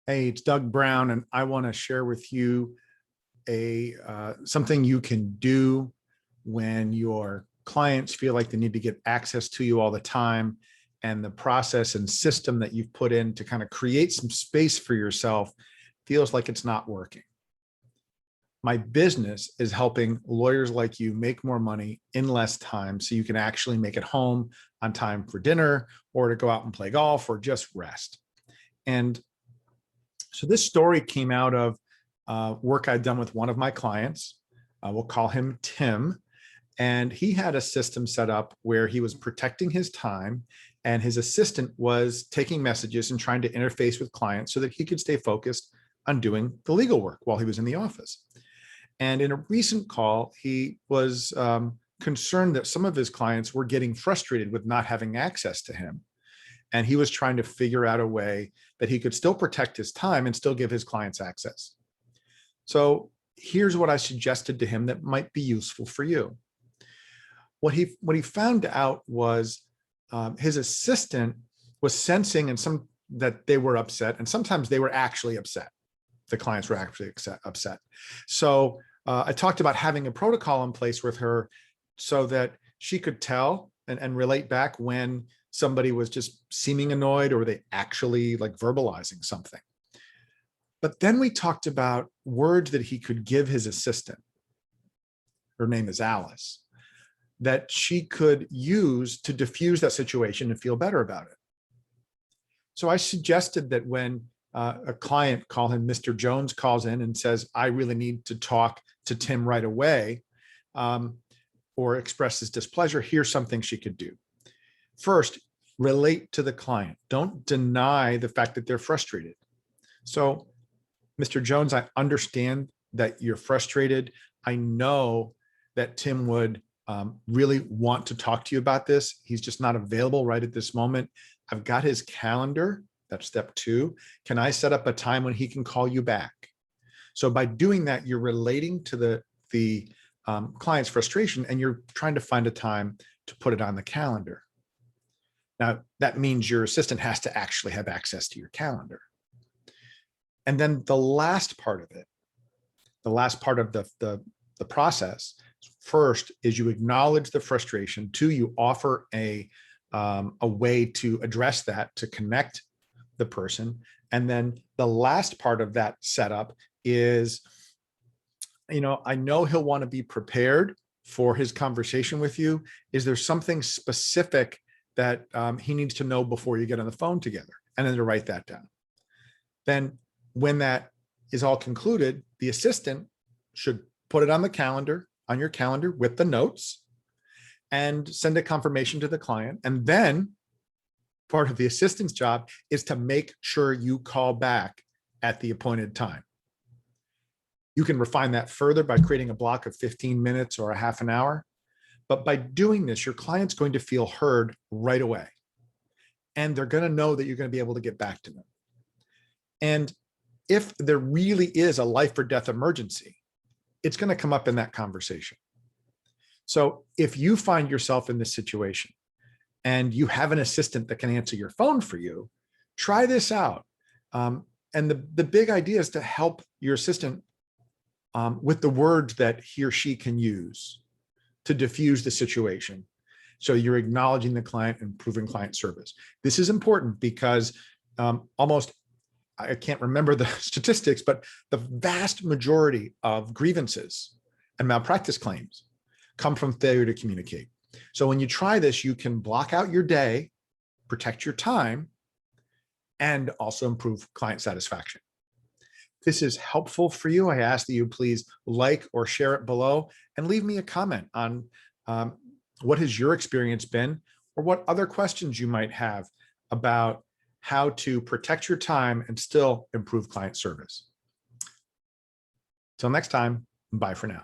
Hey, it's Doug Brown, and I want to share with you something you can do when your clients feel like they need to get access to you all the time, and the process and system that you've put in to kind of create some space for yourself feels like it's not working. My business is helping lawyers like you make more money in less time so you can actually make it home on time for dinner or to go out and play golf or just rest. And so this story came out of work I'd done with one of my clients. We'll call him Tim. And he had a system set up where he was protecting his time, and his assistant was taking messages and trying to interface with clients so that he could stay focused on doing the legal work while he was in the office. And in a recent call, he was concerned that some of his clients were getting frustrated with not having access to him. And he was trying to figure out a way that he could still protect his time and still give his clients access. So here's what I suggested to him that might be useful for you. What he found out was his assistant was sensing that they were upset, and sometimes they were actually upset. The clients were actually upset. So I talked about having a protocol in place with her so that she could tell and relate back when somebody was just seeming annoyed or they actually like verbalizing something. But then we talked about words that he could give his assistant. Her name is Alice, that she could use to diffuse that situation and feel better about it. So I suggested that when a client, call him Mr. Jones, calls in and says, I really need to talk to Tim right away, or expresses displeasure, here's something she could do. First, relate to the client. Don't deny the fact that they're frustrated. So, Mr. Jones, I understand that you're frustrated. I know that Tim would really want to talk to you about this. He's just not available right at this moment. I've got his calendar. That's step 2. Can I set up a time when he can call you back? So by doing that, you're relating to the client's frustration, and you're trying to find a time to put it on the calendar. Now, that means your assistant has to actually have access to your calendar. And then the last part of it, the last part of the process, first is you acknowledge the frustration. 2, you offer a way to address that, to connect the person. And then the last part of that setup is, I know he'll want to be prepared for his conversation with you. Is there something specific that he needs to know before you get on the phone together? And then to write that down. Then when that is all concluded, the assistant should put it on the calendar, on your calendar with the notes, and send a confirmation to the client. And then part of the assistant's job is to make sure you call back at the appointed time. You can refine that further by creating a block of 15 minutes or a half an hour. But by doing this, your client's going to feel heard right away. And they're going to know that you're going to be able to get back to them. And if there really is a life or death emergency, it's going to come up in that conversation. So if you find yourself in this situation and you have an assistant that can answer your phone for you, try this out. And the big idea is to help your assistant with the words that he or she can use to diffuse the situation. So you're acknowledging the client and improving client service. This is important because I can't remember the statistics, but the vast majority of grievances and malpractice claims come from failure to communicate. So when you try this, you can block out your day, protect your time, and also improve client satisfaction. If this is helpful for you, I ask that you please like or share it below and leave me a comment on what has your experience been, or what other questions you might have about how to protect your time and still improve client service. Till next time, bye for now.